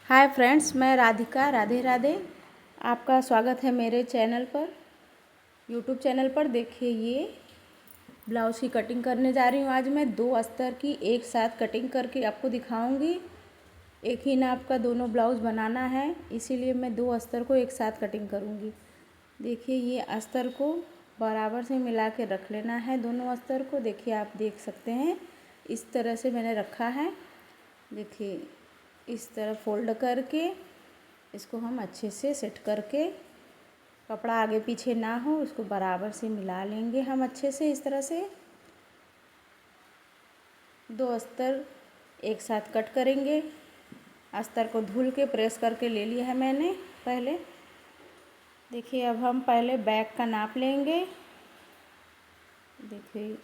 Hi friends, मैं राधिका। राधे राधे। आपका स्वागत है मेरे चैनल पर, यूट्यूब चैनल पर। देखिए, ये ब्लाउज़ की कटिंग करने जा रही हूँ। आज मैं 2 अस्तर की एक साथ कटिंग करके आपको दिखाऊंगी। एक ही नाप का दोनों ब्लाउज़ बनाना है, इसीलिए मैं 2 अस्तर को एक साथ कटिंग करूँगी। देखिए, ये अस्तर को बराबर से मिला के रख लेना है, दोनों अस्तर को। देखिए, आप देख सकते हैं इस तरह से मैंने रखा है। देखिए, इस तरह फोल्ड करके इसको हम अच्छे से सेट करके, कपड़ा आगे पीछे ना हो, उसको बराबर से मिला लेंगे हम अच्छे से। इस तरह से 2 अस्तर एक साथ कट करेंगे। अस्तर को धुल के प्रेस करके ले लिया है मैंने पहले। देखिए, अब हम पहले बैक का नाप लेंगे। देखिए,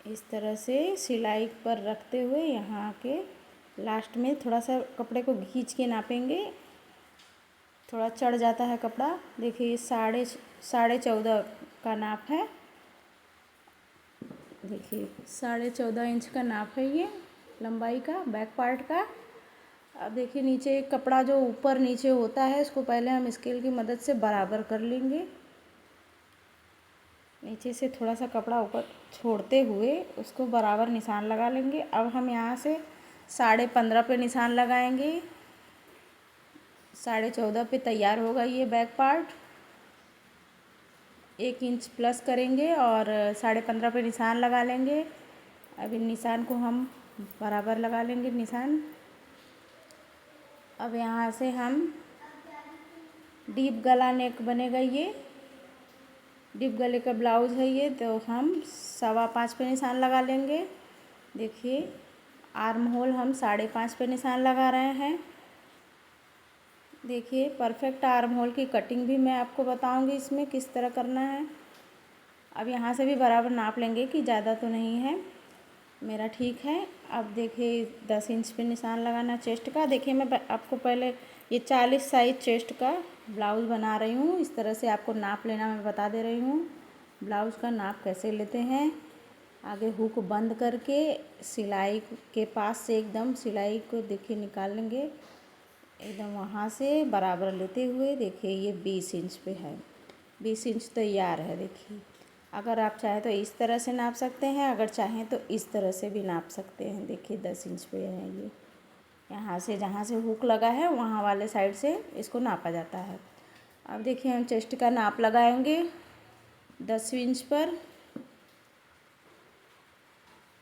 इस तरह से सिलाई पर रखते हुए यहाँ के लास्ट में थोड़ा सा कपड़े को खींच के नापेंगे। थोड़ा चढ़ जाता है कपड़ा। देखिए, ये साढ़े 14 का नाप है। देखिए, 14.5 इंच का नाप है ये लंबाई का, बैक पार्ट का। अब देखिए, नीचे कपड़ा जो ऊपर नीचे होता है, इसको पहले हम स्केल की मदद से बराबर कर लेंगे। नीचे से थोड़ा सा कपड़ा ऊपर छोड़ते हुए उसको बराबर निशान लगा लेंगे। अब हम यहाँ से 15.5 पे निशान लगाएंगे। 14.5 पे तैयार होगा ये बैक पार्ट। 1 इंच प्लस करेंगे और 15.5 पे निशान लगा लेंगे। अब इन निशान को हम बराबर लगा लेंगे निशान। अब यहाँ से हम डीप गला नेक बनेगा, ये डीप गले का ब्लाउज़ है ये, तो हम 5.25 पे निशान लगा लेंगे। देखिए, आर्म होल हम 5.5 पे निशान लगा रहे हैं। देखिए, परफेक्ट आर्म होल की कटिंग भी मैं आपको बताऊंगी इसमें किस तरह करना है। अब यहाँ से भी बराबर नाप लेंगे कि ज़्यादा तो नहीं है, मेरा ठीक है। अब देखिए, 10 इंच पे निशान लगाना चेस्ट का। देखिए, मैं आपको पहले ये 40 साइज चेस्ट का ब्लाउज़ बना रही हूँ। इस तरह से आपको नाप लेना मैं बता दे रही हूँ। ब्लाउज़ का नाप कैसे लेते हैं, आगे हुक बंद करके सिलाई के पास से एकदम सिलाई को देखिए निकाल लेंगे, एकदम वहाँ से बराबर लेते हुए। देखिए, ये 20 इंच पे है, 20 इंच तैयार है। देखिए, अगर आप चाहें तो इस तरह से नाप सकते हैं, अगर चाहें तो इस तरह से भी नाप सकते हैं। देखिए, 10 इंच पे है ये। यहाँ से जहाँ से हुक लगा है वहाँ वाले साइड से इसको नापा जाता है। अब देखिए, हम चेस्ट का नाप लगाएंगे 10 इंच पर।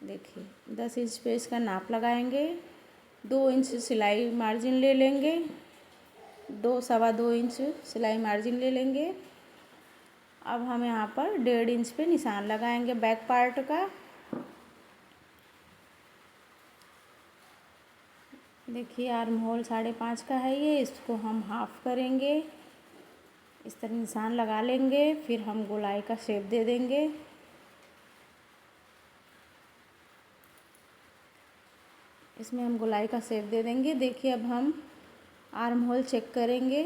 देखिए, 10 इंच पे इसका नाप लगाएंगे। 2 इंच सिलाई मार्जिन ले लेंगे, 2 इंच सिलाई मार्जिन ले लेंगे। अब हम यहाँ पर 1.5 इंच पे निशान लगाएंगे बैक पार्ट का। देखिए, आर्म होल 5.5 का है ये, इसको हम हाफ करेंगे। इस तरह निशान लगा लेंगे, फिर हम गोलाई का शेप दे देंगे। इसमें हम गोलाई का शेप दे देंगे। देखिए, अब हम आर्म होल चेक करेंगे।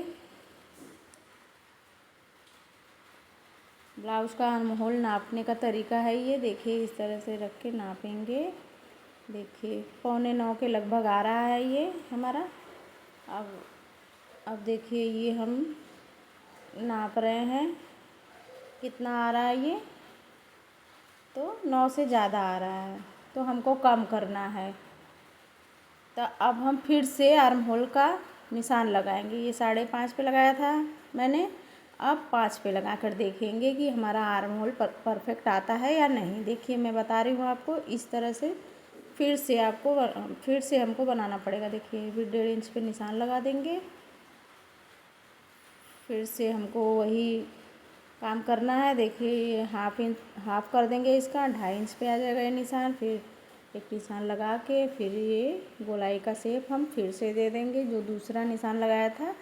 ब्लाउज़ का आर्म होल नापने का तरीका है ये। देखिए, इस तरह से रख के नापेंगे। देखिए, 8.25 के लगभग आ रहा है ये हमारा। अब देखिए, ये हम नाप रहे हैं कितना आ रहा है ये, तो 9 से ज़्यादा आ रहा है, तो हमको कम करना है। तो अब हम फिर से आर्म होल का निशान लगाएंगे। ये 5.5 पे लगाया था मैंने, अब 5 पे लगा कर देखेंगे कि हमारा आर्म होल परफेक्ट आता है या नहीं। देखिए, मैं बता रही हूँ आपको, इस तरह से फिर से हमको बनाना पड़ेगा। देखिए, फिर 1.5 इंच पे निशान लगा देंगे। फिर से हमको वही काम करना है। देखिए, हाफ कर देंगे इसका, 2.5 इंच पे आ जाएगा ये निशान। फिर एक निशान लगा के फिर ये गोलाई का शेप हम फिर से दे देंगे। जो दूसरा निशान लगाया था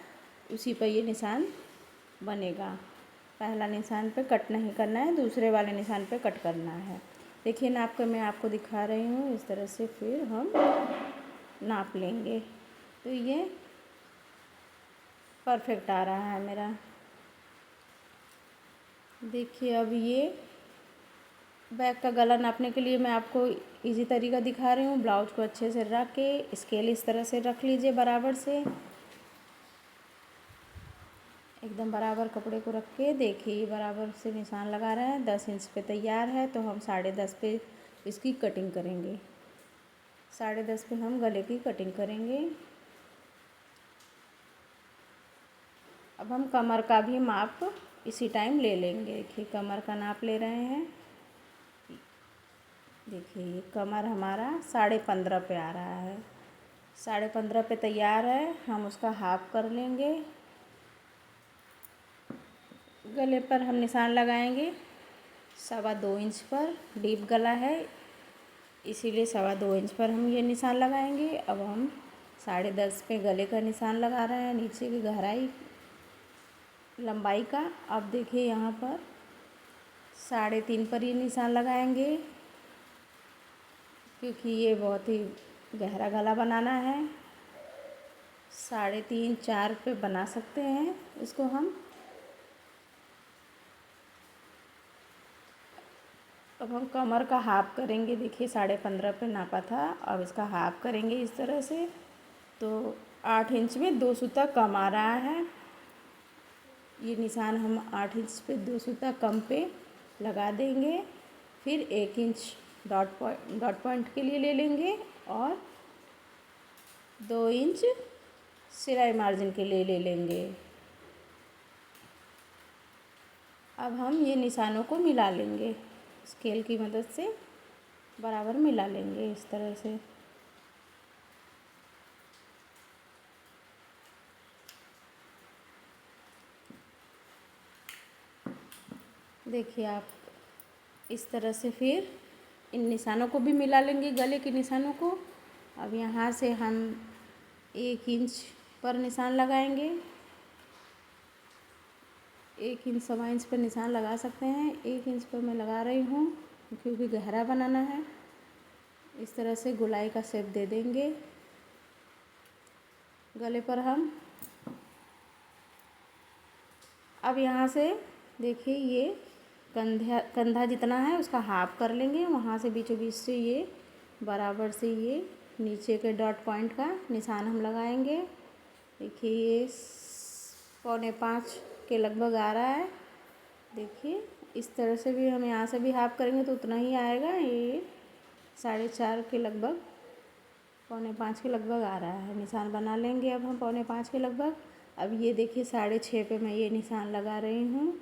उसी पर ये निशान बनेगा। पहला निशान पे कट नहीं करना है, दूसरे वाले निशान पे कट करना है। देखिए, नाप कर मैं आपको दिखा रही हूँ। इस तरह से फिर हम नाप लेंगे, तो ये परफेक्ट आ रहा है मेरा। देखिए, अब ये बैक का गला नापने के लिए मैं आपको इजी तरीका दिखा रही हूँ। ब्लाउज को अच्छे से रख के स्केल इस तरह से रख लीजिए, बराबर से एकदम बराबर कपड़े को रख के देखिए बराबर से निशान लगा रहे हैं। 10 इंच पे तैयार है तो हम 10.5 पे इसकी कटिंग करेंगे। 10.5 पे हम गले की कटिंग करेंगे। अब हम कमर का भी माप इसी टाइम ले लेंगे। देखिए कमर का नाप ले रहे हैं। देखिए ये कमर हमारा 15.5 पे आ रहा है। 15.5 पे तैयार है, हम उसका हाफ कर लेंगे। गले पर हम निशान लगाएंगे 2.25 इंच पर। डीप गला है इसीलिए 2.25 इंच पर हम ये निशान लगाएंगे। अब हम 10.5 पे गले का निशान लगा रहे हैं, नीचे की गहराई लंबाई का। अब देखिए यहाँ पर 3.5 पर ये निशान लगाएंगे क्योंकि ये बहुत ही गहरा गला बनाना है। 3.5 4 पे बना सकते हैं इसको हम। अब हम कमर का हाफ करेंगे। देखिए 15.5 पे नापा था, अब इसका हाफ करेंगे इस तरह से। तो 8 इंच में 2 सूता कम आ रहा है। ये निशान हम 8 इंच पे 2 सूता कम पे लगा देंगे। फिर 1 इंच डॉट पॉइंट के लिए ले लेंगे और 2 इंच सिलाई मार्जिन के लिए ले लेंगे। अब हम ये निशानों को मिला लेंगे, स्केल की मदद से बराबर मिला लेंगे इस तरह से। देखिए आप इस तरह से फिर इन निशानों को भी मिला लेंगे, गले के निशानों को। अब यहाँ से हम 1 इंच पर निशान लगाएंगे। 1 इंच 1.25 इंच पर निशान लगा सकते हैं। 1 इंच पर मैं लगा रही हूँ क्योंकि गहरा बनाना है। इस तरह से गोलाई का शेप दे देंगे गले पर हम। अब यहाँ से देखिए ये कंधा जितना है उसका हाफ कर लेंगे। वहाँ से बीचों बीच से ये बराबर से ये नीचे के डॉट पॉइंट का निशान हम लगाएंगे। देखिए ये 4.25 के लगभग आ रहा है। देखिए इस तरह से भी हम यहाँ से भी हाफ करेंगे तो उतना ही आएगा। ये 4.5 के लगभग 4.25 के लगभग आ रहा है। निशान बना लेंगे अब हम 4.25 के लगभग। अब ये देखिए 6.5 पे मैं ये निशान लगा रही हूँ।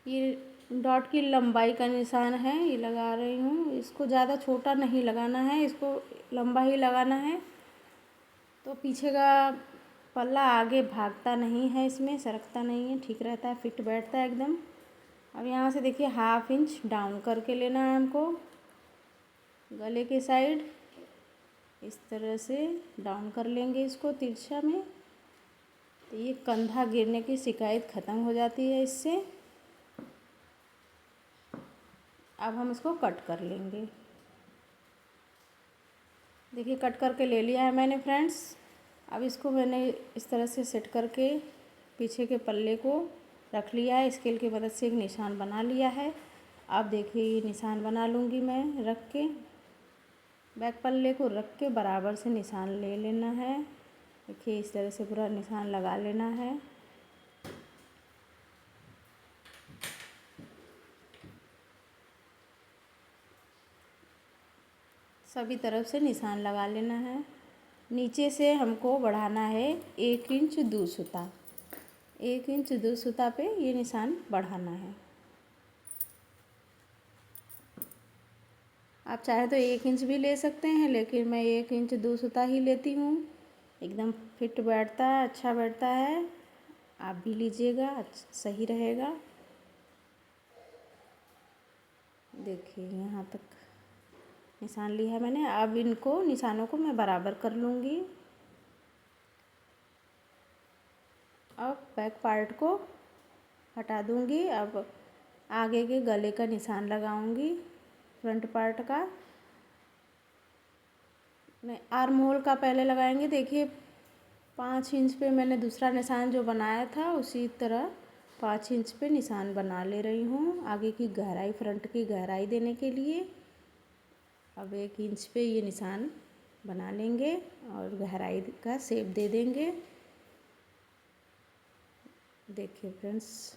ये डॉट की लंबाई का निशान है, ये लगा रही हूँ। इसको ज़्यादा छोटा नहीं लगाना है, इसको लंबा ही लगाना है। तो पीछे का पल्ला आगे भागता नहीं है, इसमें सरकता नहीं है, ठीक रहता है, फिट बैठता है एकदम। अब यहाँ से देखिए 1/2 इंच डाउन करके लेना है हमको गले के साइड। इस तरह से डाउन कर लेंगे इसको तिरछा में। तो ये कंधा गिरने की शिकायत ख़त्म हो जाती है इससे। अब हम इसको कट कर लेंगे। देखिए कट करके ले लिया है मैंने फ्रेंड्स। अब इसको मैंने इस तरह से सेट करके पीछे के पल्ले को रख लिया है। स्केल की मदद से एक निशान बना लिया है। अब देखिए ये निशान बना लूँगी मैं रख के, बैक पल्ले को रख के बराबर से निशान ले लेना है। देखिए इस तरह से पूरा निशान लगा लेना है। सभी तरफ से निशान लगा लेना है। नीचे से हमको बढ़ाना है 1 इंच 2 सूता। 1 इंच 2 सूता पे ये निशान बढ़ाना है। आप चाहे तो 1 इंच भी ले सकते हैं, लेकिन मैं 1 इंच 2 सूता ही लेती हूँ। एकदम फिट बैठता है, अच्छा बैठता है। आप भी लीजिएगा, सही रहेगा। देखिए यहाँ तक निशान लिया है मैंने। अब इनको निशानों को मैं बराबर कर लूँगी। अब बैक पार्ट को हटा दूँगी। अब आगे के गले का निशान लगाऊँगी, फ्रंट पार्ट का नहीं, आर्म होल का पहले लगाएंगे। देखिए 5 इंच पे मैंने दूसरा निशान जो बनाया था उसी तरह 5 इंच पे निशान बना ले रही हूँ आगे की गहराई, फ्रंट की गहराई देने के लिए। अब 1 इंच पे ये निशान बना लेंगे और गहराई का शेप दे देंगे। देखिए फ्रेंड्स,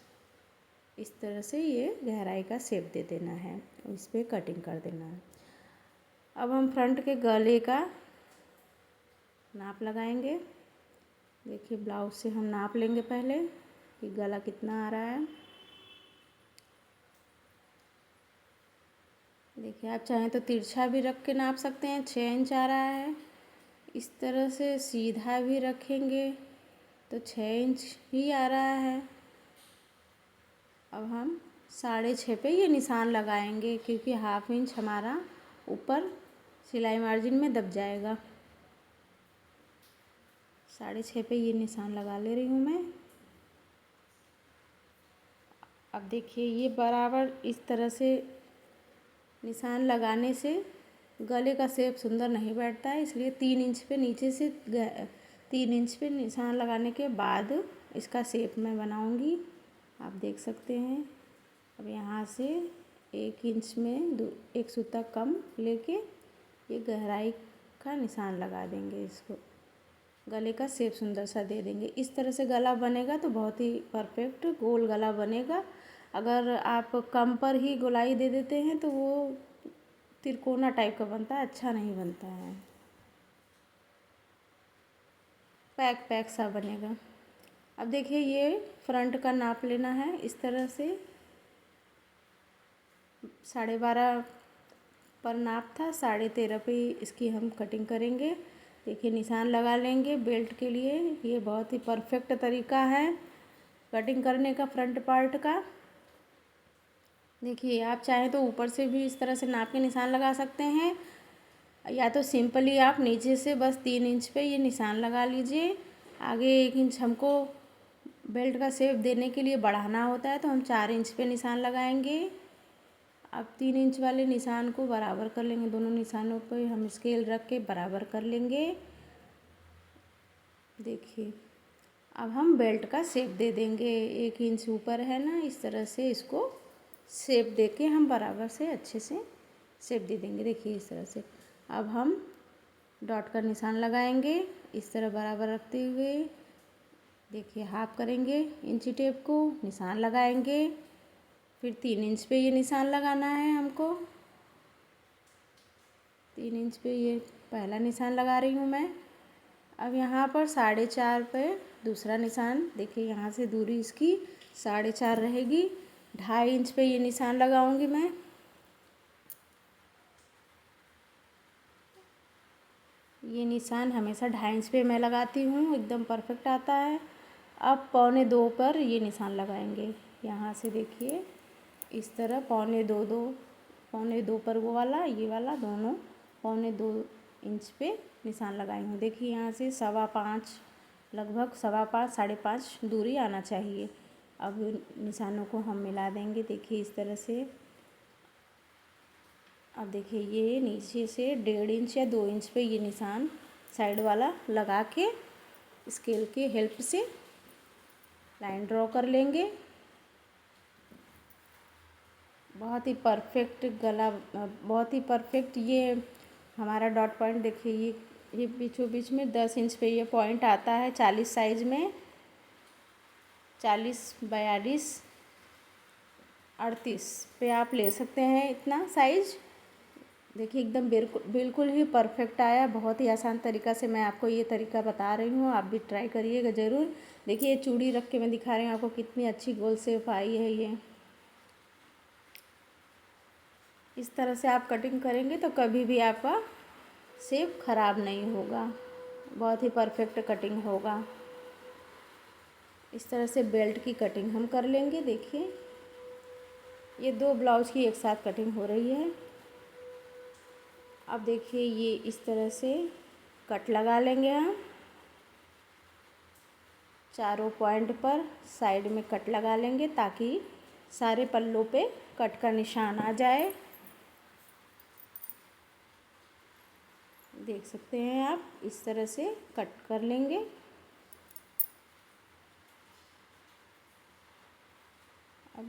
इस तरह से ये गहराई का शेप दे देना है, इस पर कटिंग कर देना है। अब हम फ्रंट के गले का नाप लगाएंगे। देखिए ब्लाउज से हम नाप लेंगे पहले कि गला कितना आ रहा है। देखिए आप चाहें तो तिरछा भी रख के नाप सकते हैं, 6 इंच आ रहा है। इस तरह से सीधा भी रखेंगे तो 6 इंच ही आ रहा है। अब हम 6.5 पे ये निशान लगाएंगे क्योंकि 1/2 इंच हमारा ऊपर सिलाई मार्जिन में दब जाएगा। 6.5 पे ये निशान लगा ले रही हूँ मैं। अब देखिए ये बराबर इस तरह से निशान लगाने से गले का शेप सुंदर नहीं बैठता है, इसलिए 3 इंच पे नीचे से 3 इंच पे निशान लगाने के बाद इसका शेप मैं बनाऊंगी। आप देख सकते हैं। अब यहाँ से 1 इंच में 1 सूता कम लेके ये गहराई का निशान लगा देंगे। इसको गले का शेप सुंदर सा दे देंगे। इस तरह से गला बनेगा तो बहुत ही परफेक्ट गोल गला बनेगा। अगर आप कम पर ही गोलाई दे देते हैं तो वो तिरकोना टाइप का बनता है, अच्छा नहीं बनता है, पैक पैक सा बनेगा। अब देखिए ये फ्रंट का नाप लेना है। इस तरह से 12.5 पर नाप था, 13.5 पे इसकी हम कटिंग करेंगे। देखिए निशान लगा लेंगे बेल्ट के लिए। ये बहुत ही परफेक्ट तरीका है कटिंग करने का फ्रंट पार्ट का। देखिए आप चाहें तो ऊपर से भी इस तरह से नाप के निशान लगा सकते हैं, या तो सिंपली आप नीचे से बस 3 इंच पे ये निशान लगा लीजिए। आगे 1 इंच हमको बेल्ट का शेप देने के लिए बढ़ाना होता है तो हम 4 इंच पे निशान लगाएंगे। अब 3 इंच वाले निशान को बराबर कर लेंगे, दोनों निशानों पे हम स्केल रख के बराबर कर लेंगे। देखिए अब हम बेल्ट का शेप दे देंगे। 1 इंच ऊपर है ना, इस तरह से इसको शेप दे के हम बराबर से अच्छे से शेप दे देंगे। देखिए इस तरह से। अब हम डॉट का निशान लगाएंगे इस तरह बराबर रखते हुए। देखिए हाफ करेंगे इंची टेप को, निशान लगाएंगे, फिर 3 इंच पे ये निशान लगाना है हमको। 3 इंच पे ये पहला निशान लगा रही हूँ मैं। अब यहाँ पर 4.5 पे दूसरा निशान। देखिए यहाँ से दूरी इसकी 4.5 रहेगी। 2.5 इंच पे ये निशान लगाऊंगी मैं। ये निशान हमेशा 2.5 इंच पे मैं लगाती हूँ, एकदम परफेक्ट आता है। अब 1.25 पर ये निशान लगाएंगे। यहाँ से देखिए इस तरह 1.25 पर वो वाला ये वाला दोनों 1.25 इंच पे निशान लगाई हूँ। देखिए यहाँ से 5.25 लगभग 5.25 5.5 दूरी आना चाहिए। अब निशानों को हम मिला देंगे। देखिए इस तरह से। अब देखिए ये नीचे से 1.5 इंच या 2 इंच पे ये निशान साइड वाला लगा के स्केल के हेल्प से लाइन ड्रॉ कर लेंगे। बहुत ही परफेक्ट गला, बहुत ही परफेक्ट ये हमारा डॉट पॉइंट। देखिए ये बीचों बीच में 10 इंच पे ये पॉइंट आता है। 40 साइज में 40 42 38 पे आप ले सकते हैं इतना साइज। देखिए एकदम बिल्कुल ही परफेक्ट आया। बहुत ही आसान तरीका से मैं आपको ये तरीका बता रही हूँ, आप भी ट्राई करिएगा ज़रूर। देखिए ये चूड़ी रख के मैं दिखा रही हूँ आपको कितनी अच्छी गोल शेप आई है। ये इस तरह से आप कटिंग करेंगे तो कभी भी आपका शेप ख़राब नहीं होगा, बहुत ही परफेक्ट कटिंग होगा। इस तरह से बेल्ट की कटिंग हम कर लेंगे। देखिए ये 2 ब्लाउज की एक साथ कटिंग हो रही है। अब देखिए ये इस तरह से कट लगा लेंगे हम। चारों पॉइंट पर साइड में कट लगा लेंगे ताकि सारे पल्लों पे कट का निशान आ जाए। देख सकते हैं आप, इस तरह से कट कर लेंगे।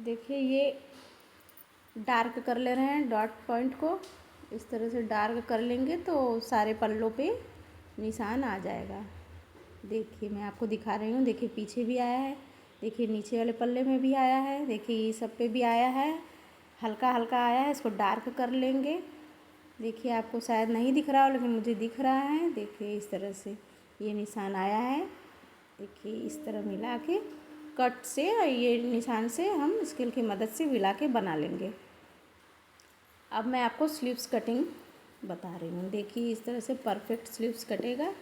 देखिए ये डार्क कर ले रहे हैं डॉट पॉइंट को, इस तरह से डार्क कर लेंगे तो सारे पल्लों पे निशान आ जाएगा। देखिए मैं आपको दिखा रही हूँ, देखिए पीछे भी आया है, देखिए नीचे वाले पल्ले में भी आया है, देखिए ये सब पे भी आया है, हल्का हल्का आया है। इसको डार्क कर लेंगे। देखिए आपको शायद नहीं दिख रहा हो लेकिन मुझे दिख रहा है। देखिए इस तरह से ये निशान आया है। देखिए इस तरह मिला के कट से ये निशान से हम स्केल की मदद से मिला के बना लेंगे। अब मैं आपको स्लीव्स कटिंग बता रही हूँ। देखिए इस तरह से परफेक्ट स्लीव्स कटेगा।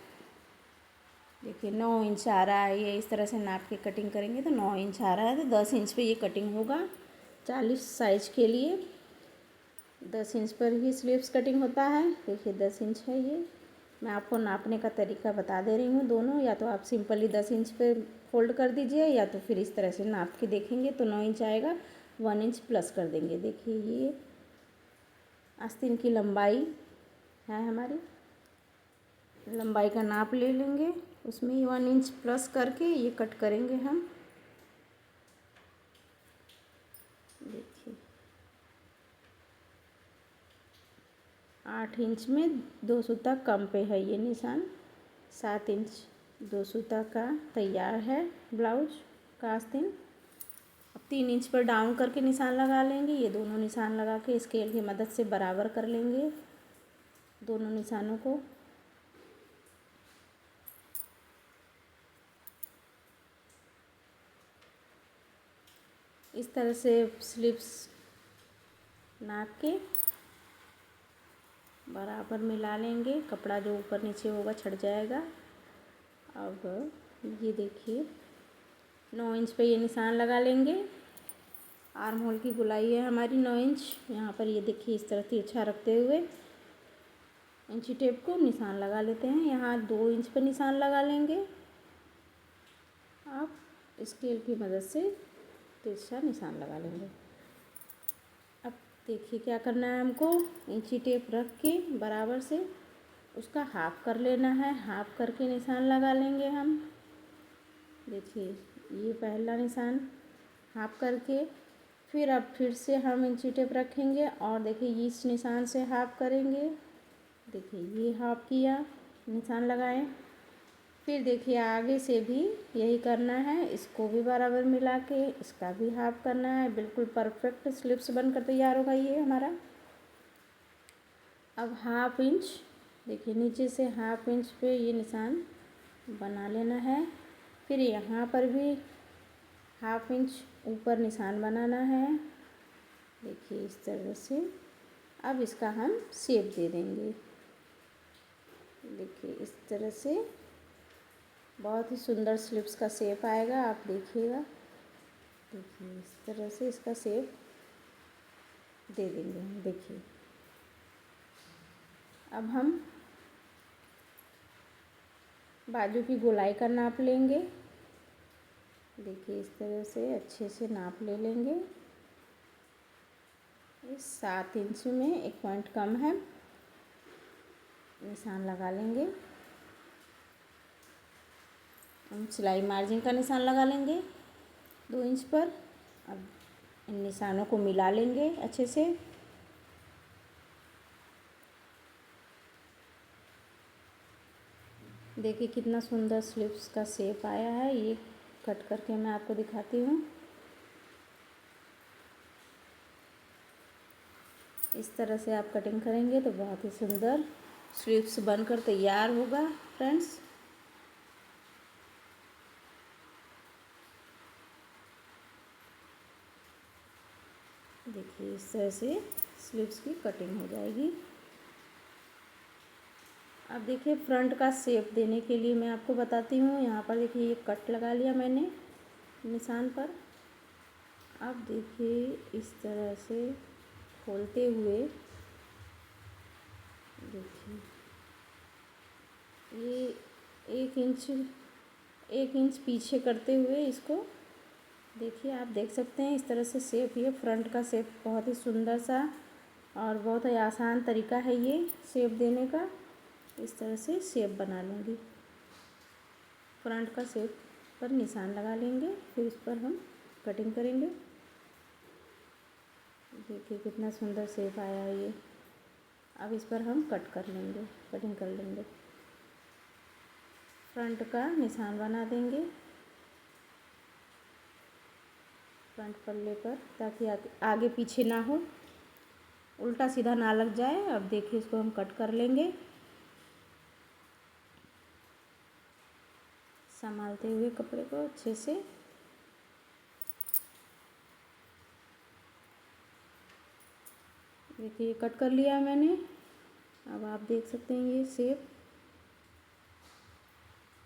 देखिए 9 इंच आ रहा है, ये इस तरह से नाप के कटिंग करेंगे तो 9 इंच आ रहा है तो 10 इंच पे ये कटिंग होगा। 40 साइज के लिए 10 इंच पर ही स्लीव्स कटिंग होता है। देखिए 10 इंच है ये। मैं आपको नापने का तरीका बता दे रही हूँ दोनों, या तो आप सिंपली 10 इंच पे फोल्ड कर दीजिए या तो फिर इस तरह से नाप के देखेंगे तो 9 इंच आएगा, 1 इंच प्लस कर देंगे। देखिए ये आस्तीन की लंबाई है हमारी, लंबाई का नाप ले लेंगे, उसमें ही 1 इंच प्लस करके ये कट करेंगे हम। देखिए 8 इंच में 2 सूता कम पे है ये निशान, 7 इंच 2 सूता का तैयार है ब्लाउज का आस्तीन। अब 3 इंच पर डाउन करके निशान लगा लेंगे। ये दोनों निशान लगा के स्केल की मदद से बराबर कर लेंगे दोनों निशानों को। इस तरह से स्लीव्स नाप के बराबर मिला लेंगे, कपड़ा जो ऊपर नीचे होगा छट जाएगा। अब ये देखिए 9 इंच पे ये निशान लगा लेंगे। आर्म होल की गोलाई है हमारी 9 इंच। यहाँ पर ये देखिए इस तरह तिरछा रखते हुए इंची टेप को निशान लगा लेते हैं। यहाँ 2 इंच पर निशान लगा लेंगे। आप स्केल की मदद से तिरछा निशान लगा लेंगे। अब देखिए क्या करना है हमको, इंची टेप रख के बराबर से उसका हाफ कर लेना है। हाफ करके निशान लगा लेंगे हम। देखिए ये पहला निशान हाफ करके फिर अब फिर से हम इंची टेप रखेंगे और देखिए इस निशान से हाफ करेंगे। देखिए ये हाफ किया, निशान लगाएं। फिर देखिए आगे से भी यही करना है, इसको भी बराबर मिला के इसका भी हाफ करना है। बिल्कुल परफेक्ट स्लिप्स बनकर तैयार होगा ये हमारा। अब हाफ इंच देखिए नीचे से हाफ इंच पे ये निशान बना लेना है। फिर यहाँ पर भी हाफ इंच ऊपर निशान बनाना है। देखिए इस तरह से अब इसका हम शेप दे देंगे। देखिए इस तरह से बहुत ही सुंदर स्लिप्स का शेप आएगा, आप देखिएगा। देखिए इस तरह से इसका शेप दे देंगे हम। देखिए अब हम बाजू की गोलाई का नाप लेंगे। देखिए इस तरह से अच्छे से नाप ले लेंगे। इस 7 इंच में 1 पॉइंट कम है, निशान लगा लेंगे। हम सिलाई मार्जिन का निशान लगा लेंगे 2 इंच पर। अब इन निशानों को मिला लेंगे अच्छे से। देखिए कितना सुंदर स्लिप्स का शेप आया है। ये कट करके मैं आपको दिखाती हूँ। इस तरह से आप कटिंग करेंगे तो बहुत ही सुंदर स्लिप्स बनकर तैयार होगा फ्रेंड्स। देखिए इस तरह से स्लिप्स की कटिंग हो जाएगी। अब देखिए फ्रंट का शेप देने के लिए मैं आपको बताती हूँ। यहाँ पर देखिए ये कट लगा लिया मैंने निशान पर। अब देखिए इस तरह से खोलते हुए देखिए ये 1 इंच पीछे करते हुए इसको देखिए आप देख सकते हैं। इस तरह से शेप, ये फ्रंट का शेप बहुत ही सुंदर सा और बहुत ही आसान तरीका है ये शेप देने का। इस तरह से शेप बना लूँगी। फ्रंट का शेप पर निशान लगा लेंगे, फिर इस पर हम कटिंग करेंगे। देखिए कितना सुंदर शेप आया है ये। अब इस पर हम कटिंग कर लेंगे। फ्रंट का निशान बना देंगे फ्रंट पल्ले पर, ताकि आगे पीछे ना हो, उल्टा सीधा ना लग जाए। अब देखिए इसको हम कट कर लेंगे संभालते हुए कपड़े को अच्छे से। देखिए कट कर लिया मैंने। अब आप देख सकते हैं ये शेप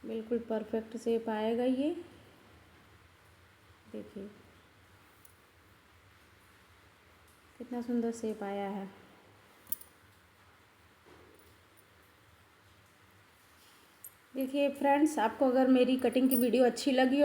बिल्कुल परफेक्ट शेप आएगा ये। देखिए कितना सुंदर शेप आया है। देखिए फ्रेंड्स, आपको अगर मेरी कटिंग की वीडियो अच्छी लगी